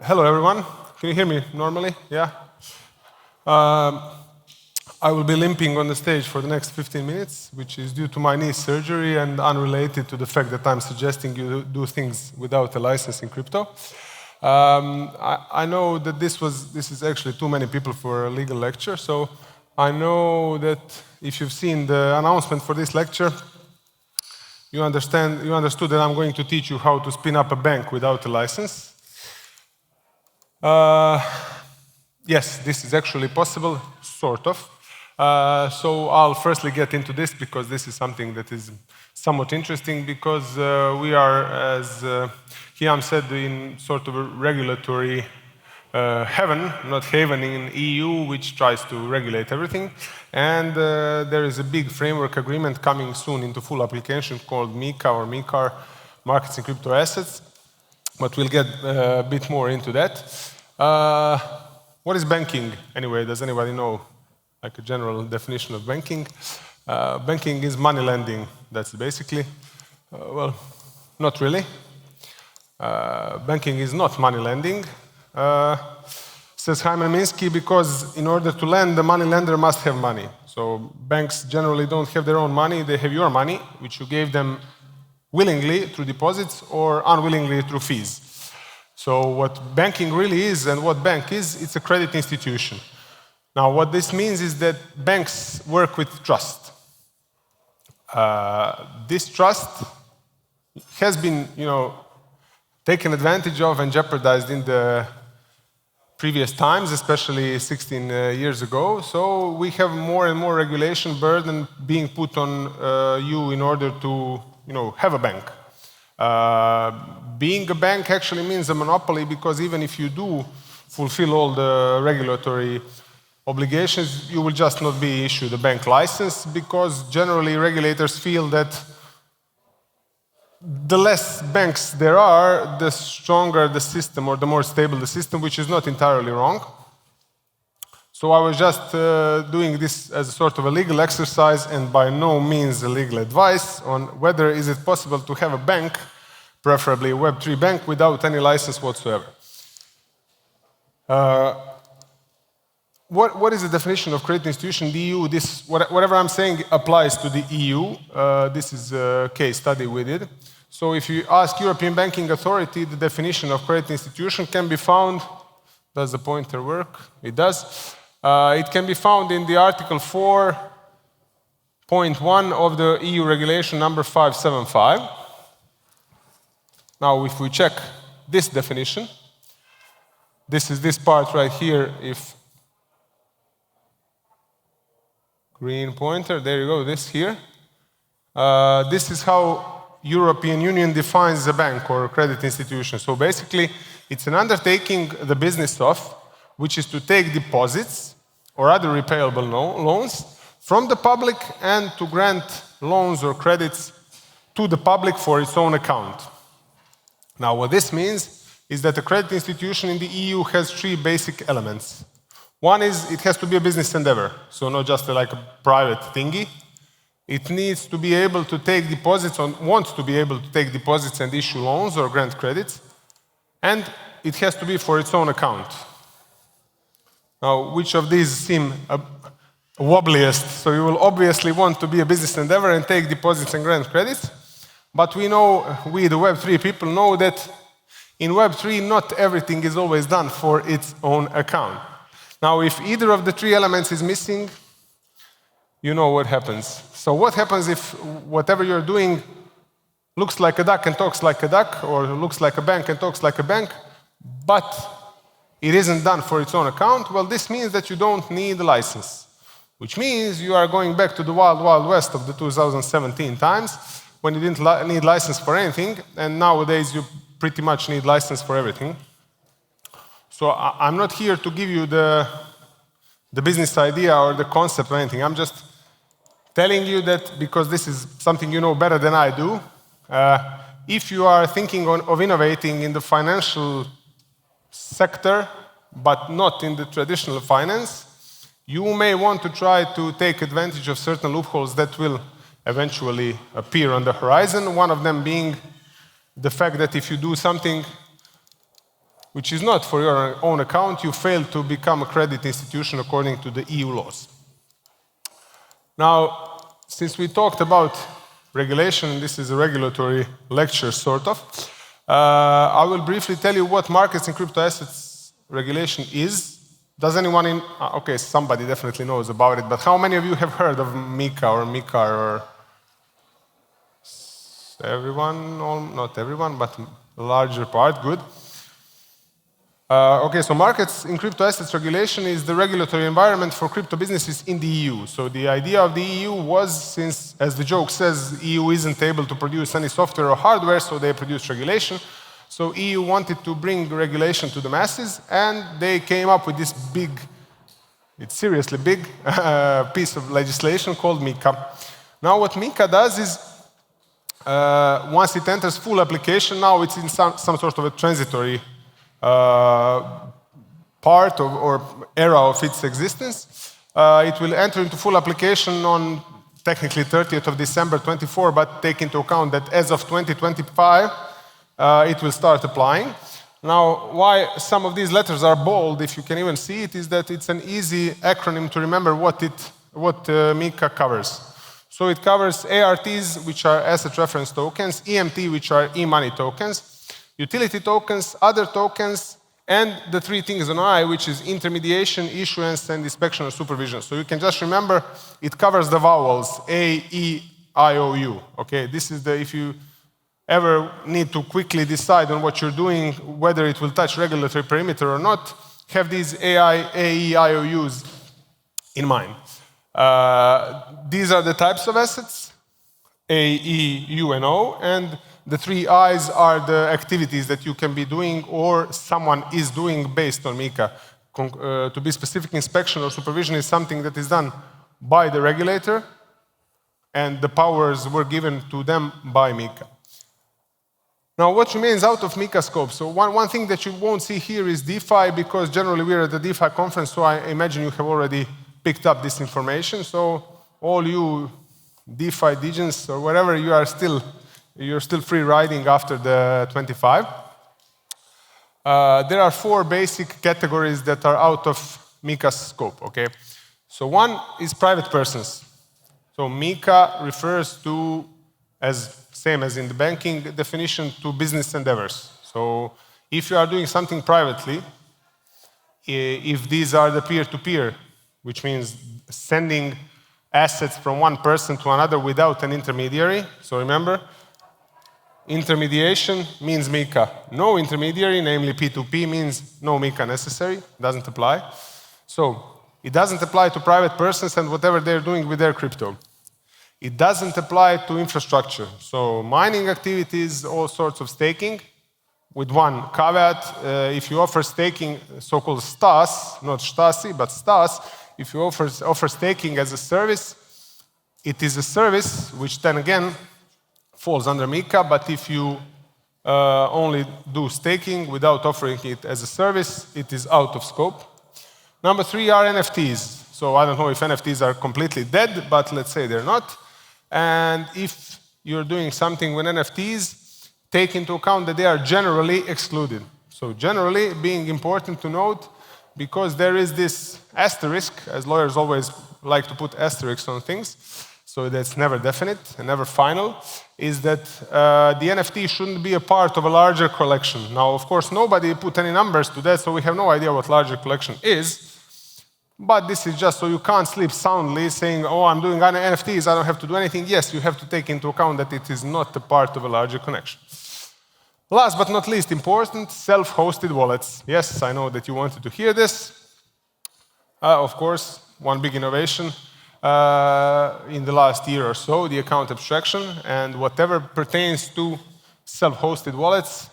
Hello, everyone. Can you hear me normally? Yeah? I will be limping on the stage for the next 15 minutes, which is due to my knee surgery and unrelated to the fact that I'm suggesting you do things without a license in crypto. I know that this is actually too many people for a legal lecture, so I know that if you've seen the announcement for this lecture, you understood that I'm going to teach you how to spin up a bank without a license. Yes, this is actually possible, sort of. So I'll firstly get into this because this is something that is somewhat interesting because we are, as Hiam said, in sort of a regulatory heaven, not haven in EU, which tries to regulate everything. And there is a big framework agreement coming soon into full application called MiCA or MiCAR, Markets in Crypto Assets. But we'll get a bit more into that. What is banking, anyway? Does anybody know, like a general definition of banking? Banking is money lending, that's basically. Well, not really. Banking is not money lending. Says Hyman Minsky, because in order to lend, the money lender must have money. So banks generally don't have their own money, they have your money, which you gave them willingly through deposits or unwillingly through fees. So what banking really is and what bank is, it's a credit institution. Now what this means is that banks work with trust. This trust has been, taken advantage of and jeopardized in the previous times, especially 16 years ago. So we have more and more regulation burden being put on you in order to have a bank. Being a bank actually means a monopoly because even if you do fulfill all the regulatory obligations, you will just not be issued a bank license because generally regulators feel that the less banks there are, the stronger the system or the more stable the system, which is not entirely wrong. So I was just doing this as a sort of a legal exercise and by no means a legal advice on whether is it possible to have a bank, preferably a Web3 bank, without any license whatsoever. What is the definition of credit institution in the EU? Whatever I'm saying applies to the EU. This is a case study we did. So if you ask European Banking Authority, the definition of credit institution can be found. Does the pointer work? It does. It can be found in the Article 4.1 of the EU Regulation number 575. Now, if we check this definition, this is this part right here. If green pointer, there you go, this here. This is how European Union defines a bank or a credit institution. So basically, it's an undertaking the business of, which is to take deposits or other repayable loans from the public and to grant loans or credits to the public for its own account. Now, what this means is that a credit institution in the EU has three basic elements. One is it has to be a business endeavor, so not just like a private thingy. It needs to be able to take deposits, or wants to be able to take deposits and issue loans or grant credits, and it has to be for its own account. Now, which of these seem wobbliest? So you will obviously want to be a business endeavor and take deposits and grant credits, but we know, we the Web3 people know that in Web3 not everything is always done for its own account. Now, if either of the three elements is missing, you know what happens. So what happens if whatever you're doing looks like a duck and talks like a duck, or looks like a bank and talks like a bank, but it isn't done for its own account? Well, this means that you don't need a license, which means you are going back to the wild, wild west of the 2017 times when you didn't need license for anything, and nowadays you pretty much need license for everything. So I'm not here to give you the business idea or the concept or anything. I'm just telling you that because this is something you know better than I do. If you are thinking of innovating in the financial sector, but not in the traditional finance, you may want to try to take advantage of certain loopholes that will eventually appear on the horizon. One of them being the fact that if you do something which is not for your own account, you fail to become a credit institution according to the EU laws. Now, since we talked about regulation, this is a regulatory lecture, sort of, I will briefly tell you what markets and crypto assets regulation is. Does anyone okay, somebody definitely knows about it, but how many of you have heard of MiCA or MiCAR or everyone? Not everyone, but a larger part, good. Okay, so markets in crypto assets regulation is the regulatory environment for crypto businesses in the EU. So the idea of the EU was, since, as the joke says, EU isn't able to produce any software or hardware, so they produced regulation. So EU wanted to bring regulation to the masses, and they came up with this big, it's seriously big, piece of legislation called MiCA. Now what MiCA does is, once it enters full application, now it's in some sort of a transitory part or era of its existence. It will enter into full application on technically 30th of December 24, but take into account that as of 2025, it will start applying. Now, why some of these letters are bold, if you can even see it, is that it's an easy acronym to remember what MiCA covers. So it covers ARTs, which are asset reference tokens, EMT, which are e-money tokens, utility tokens, other tokens, and the three things on I, which is intermediation, issuance, and inspection or supervision. So you can just remember, it covers the vowels A, E, I, O, U. Okay, this is if you ever need to quickly decide on what you're doing, whether it will touch regulatory perimeter or not, have these A, E, I, O, U's in mind. These are the types of assets, A, E, U, and O, and the three I's are the activities that you can be doing or someone is doing based on MiCA. To be specific, inspection or supervision is something that is done by the regulator, and the powers were given to them by MiCA. Now, what remains out of MiCA scope? So one thing that you won't see here is DeFi, because generally we're at the DeFi conference, so I imagine you have already picked up this information. So all you DeFi degens or whatever, you're still free riding after the 25. There are four basic categories that are out of MiCA's scope, okay? So one is private persons. So MiCA refers to, same as in the banking definition, to business endeavors. So if you are doing something privately, if these are the peer-to-peer, which means sending assets from one person to another without an intermediary, so remember, intermediation means MiCA. No intermediary, namely P2P, means no MiCA necessary, doesn't apply. So it doesn't apply to private persons and whatever they're doing with their crypto. It doesn't apply to infrastructure. So mining activities, all sorts of staking, with one caveat. If you offer staking, so-called STAS, not Stasi, but STAS, if you offer staking as a service, it is a service which then again falls under MiCA, but if you only do staking without offering it as a service, it is out of scope. Number three are NFTs. So I don't know if NFTs are completely dead, but let's say they're not. And if you're doing something with NFTs, take into account that they are generally excluded. So generally being important to note, because there is this asterisk, as lawyers always like to put asterisks on things, so that's never definite and never final, is that the NFT shouldn't be a part of a larger collection. Now, of course, nobody put any numbers to that, so we have no idea what larger collection is. But this is just so you can't sleep soundly saying, oh, I'm doing NFTs, I don't have to do anything. Yes, you have to take into account that it is not a part of a larger connection. Last but not least important, self-hosted wallets. Yes, I know that you wanted to hear this. Of course, one big innovation in the last year or so, the account abstraction, and whatever pertains to self-hosted wallets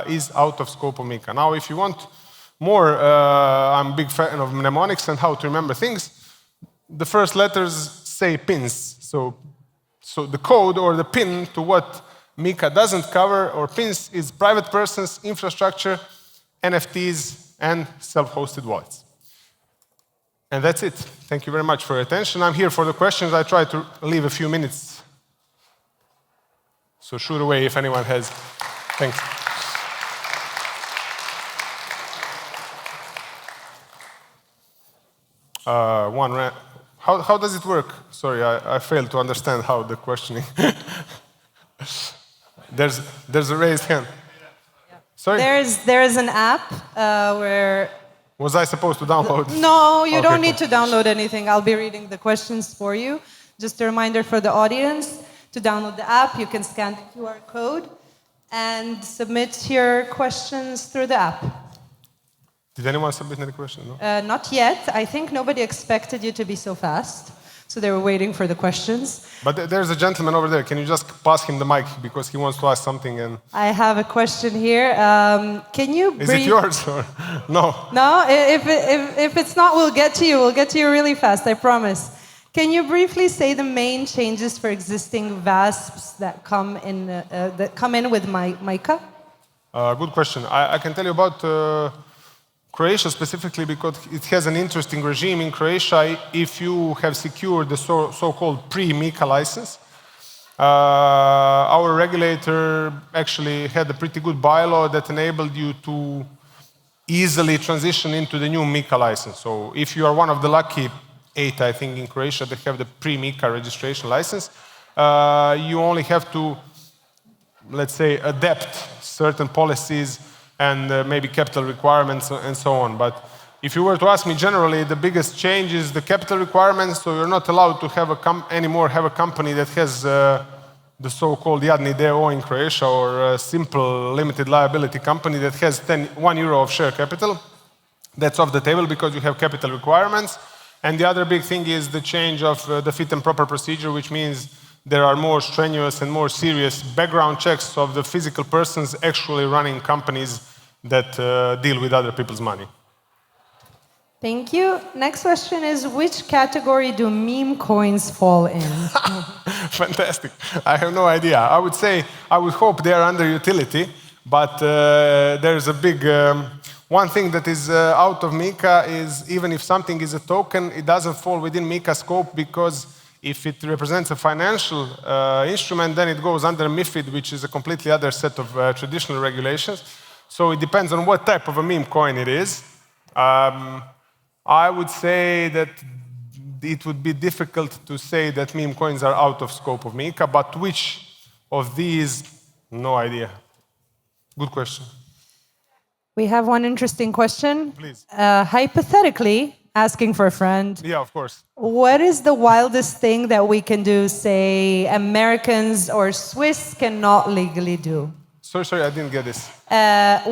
is out of scope of MiCA. Now, if you want more, I'm a big fan of mnemonics and how to remember things. The first letters say pins. So the code or the pin to what MiCA doesn't cover or pins is private persons, infrastructure, NFTs, and self-hosted wallets. And that's it. Thank you very much for your attention. I'm here for the questions. I try to leave a few minutes. So shoot away if anyone has. Thanks. How does it work? Sorry, I failed to understand how the questioning. There's a raised hand. Sorry? There is an app where... Was I supposed to download? No, you Okay, don't need to download anything. I'll be reading the questions for you. Just a reminder for the audience, to download the app, you can scan the QR code and submit your questions through the app. Did anyone submit any question? No? Not yet. I think nobody expected you to be so fast. So they were waiting for the questions. But there's a gentleman over there. Can you just pass him the mic because he wants to ask something? And I have a question here. Can you is it yours or no? No, if it's not, we'll get to you. We'll get to you really fast, I promise. Can you briefly say the main changes for existing VASPs that come in with MiCA? Good question. I can tell you about Croatia specifically because it has an interesting regime. In Croatia, if you have secured the so-called pre-MiCA license, our regulator actually had a pretty good bylaw that enabled you to easily transition into the new MiCA license. So if you are one of the lucky 8, I think, in Croatia that have the pre-MiCA registration license, you only have to, let's say, adapt certain policies and maybe capital requirements and so on. But if you were to ask me generally, the biggest change is the capital requirements. So you're not allowed to have anymore have a company that has the so-called Jadni DO in Croatia or a simple limited liability company that has 1 euro of share capital. That's off the table because you have capital requirements. And the other big thing is the change of the fit and proper procedure, which means there are more strenuous and more serious background checks of the physical persons actually running companies that deal with other people's money. Thank you. Next question is, which category do meme coins fall in? Fantastic. I have no idea. I would hope they are under utility, but there's a big... one thing that is out of MiCA is even if something is a token, it doesn't fall within MiCA scope because if it represents a financial instrument, then it goes under MiFID, which is a completely other set of traditional regulations. So it depends on what type of a meme coin it is. I would say that it would be difficult to say that meme coins are out of scope of MiCA, but which of these, no idea. Good question. We have one interesting question. Please. Hypothetically, asking for a friend. Yeah, of course. What is the wildest thing that we can do, say, Americans or Swiss cannot legally do? Sorry, I didn't get this.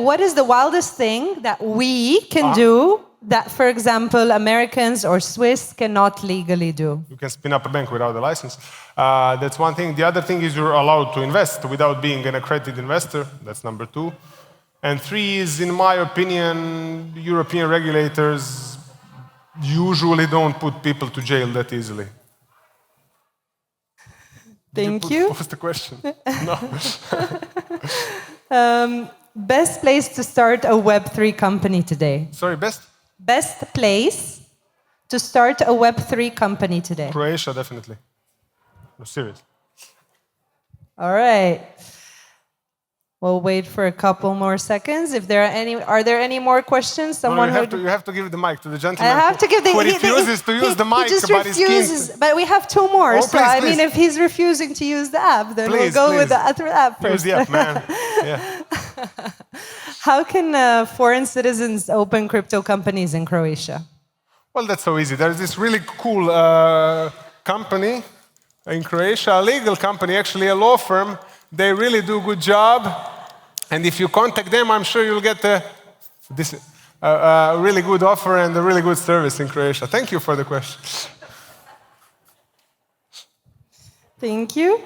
What is the wildest thing that we can do that, for example, Americans or Swiss cannot legally do? You can spin up a bank without a license. That's one thing. The other thing is you're allowed to invest without being an accredited investor. That's number 2. And 3 is, in my opinion, European regulators usually don't put people to jail that easily. Thank you. What was the question? No. Best place to start a Web3 company today? Sorry, best? Best place to start a Web3 company today? Croatia, definitely. No, serious. All right. We'll wait for a couple more seconds. If there are there any more questions? Someone you have to give the mic to the gentleman. I have to give the. Who refuses to use the mic, he just but refuses. But we have 2 more. Oh, so please, I mean, if he's refusing to use the app, then we'll go with the other app first. Use the app, man. Yeah. How can foreign citizens open crypto companies in Croatia? Well, that's so easy. There's this really cool company in Croatia, a legal company, actually a law firm. They really do a good job. And if you contact them, I'm sure you'll get a really good offer and a really good service in Croatia. Thank you for the question. Thank you.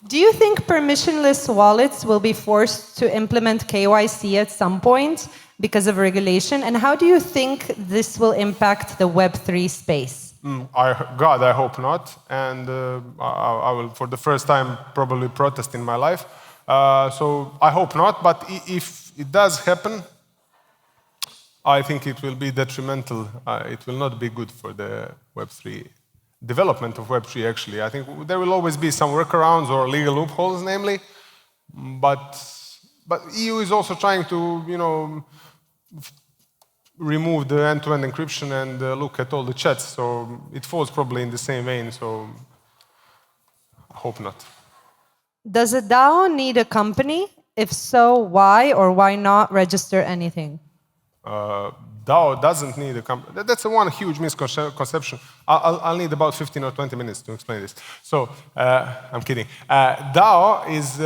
Do you think permissionless wallets will be forced to implement KYC at some point because of regulation? And how do you think this will impact the Web3 space? God, I hope not. And I will, for the first time, probably protest in my life. So I hope not. But if it does happen, I think it will be detrimental. It will not be good for the Web3 development of Web3, actually. I think there will always be some workarounds or legal loopholes, namely. But EU is also trying to, remove the end-to-end encryption and look at all the chats. So it falls probably in the same vein. So I hope not. Does a DAO need a company? If so, why or why not register anything? DAO doesn't need a company. That's one huge misconception. I'll need about 15 or 20 minutes to explain this. So, I'm kidding. DAO is,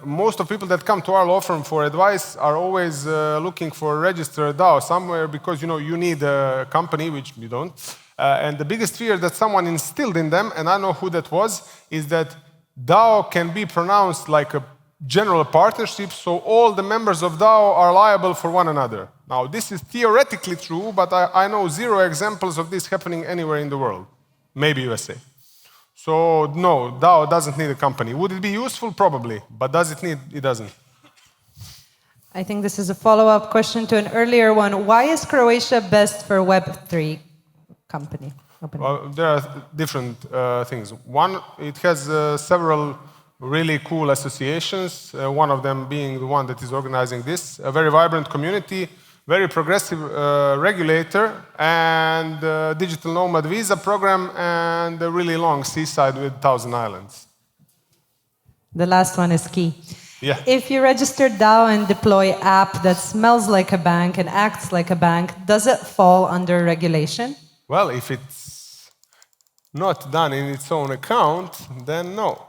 most of people that come to our law firm for advice are always looking for a registered DAO somewhere because, you need a company, which you don't. And the biggest fear that someone instilled in them, and I know who that was, is that DAO can be pronounced like a general partnership, so all the members of DAO are liable for one another. Now, this is theoretically true, but I know 0 examples of this happening anywhere in the world, maybe USA. So, no, DAO doesn't need a company. Would it be useful? Probably, but does it need? It doesn't. I think this is a follow-up question to an earlier one. Why is Croatia best for Web3 company? Well, there are different things. One, it has several really cool associations, one of them being the one that is organizing this, a very vibrant community, very progressive regulator, and digital nomad visa program, and a really long seaside with 1,000 islands. The last one is key. Yeah. If you register DAO and deploy app that smells like a bank and acts like a bank, does it fall under regulation? Well, if it's not done in its own account, then no.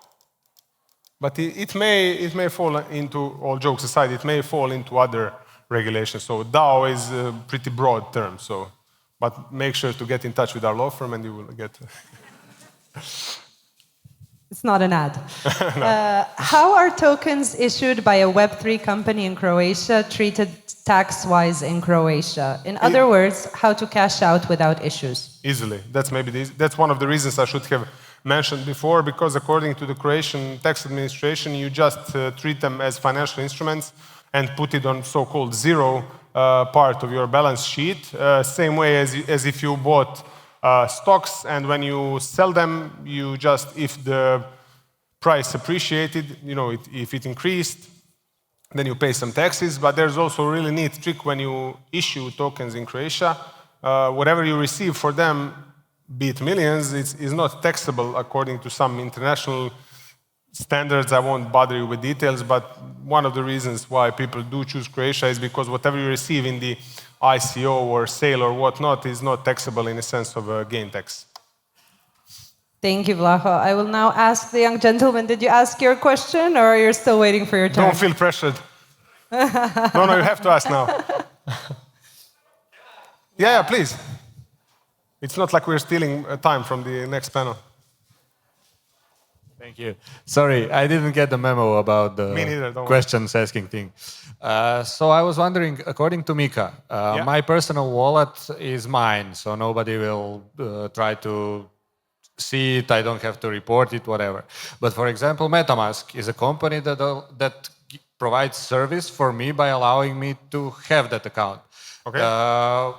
But it may fall into, all jokes aside, it may fall into other regulations. So DAO is a pretty broad term. So, but make sure to get in touch with our law firm and you will get... It's not an ad. No. How are tokens issued by a Web3 company in Croatia treated tax-wise in Croatia? In other words, how to cash out without issues? Easily. That's one of the reasons I should have mentioned before, because according to the Croatian tax administration, you just treat them as financial instruments and put it on so-called zero part of your balance sheet, same way as if you bought stocks, and when you sell them, you just, if the price appreciated, if it increased, then you pay some taxes. But there's also a really neat trick when you issue tokens in Croatia. Whatever you receive for them, be it millions, is not taxable according to some international standards. I won't bother you with details, but one of the reasons why people do choose Croatia is because whatever you receive in the ICO or sale or whatnot is not taxable in a sense of a gain tax. Thank you, Vlaho. I will now ask the young gentleman, did you ask your question or you're still waiting for your turn? Don't feel pressured. No, you have to ask now. Yeah, please. It's not like we're stealing time from the next panel. Thank you. Sorry, I didn't get the memo about the questions asking thing. So I was wondering, according to Mika, my personal wallet is mine, so nobody will try to see it, I don't have to report it, whatever. But for example, MetaMask is a company that provides service for me by allowing me to have that account. Okay.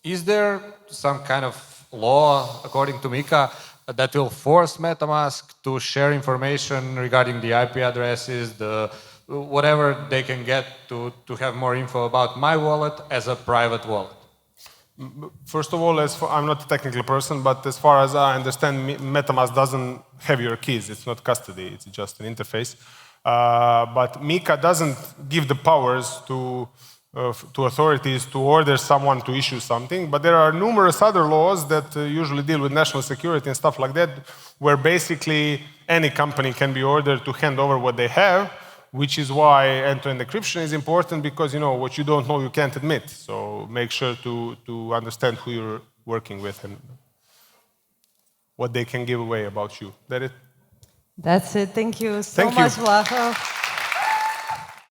Is there some kind of law, according to Mika, that will force MetaMask to share information regarding the IP addresses, whatever they can get to have more info about my wallet as a private wallet? First of all, I'm not a technical person, but as far as I understand, MetaMask doesn't have your keys. It's not custody. It's just an interface. But Mika doesn't give the powers to authorities to order someone to issue something, but there are numerous other laws that usually deal with national security and stuff like that, where basically any company can be ordered to hand over what they have, which is why end-to-end encryption is important, because what you don't know you can't admit. So make sure to understand who you're working with and what they can give away about you. That it? That's it. Thank you so much, Vlaho.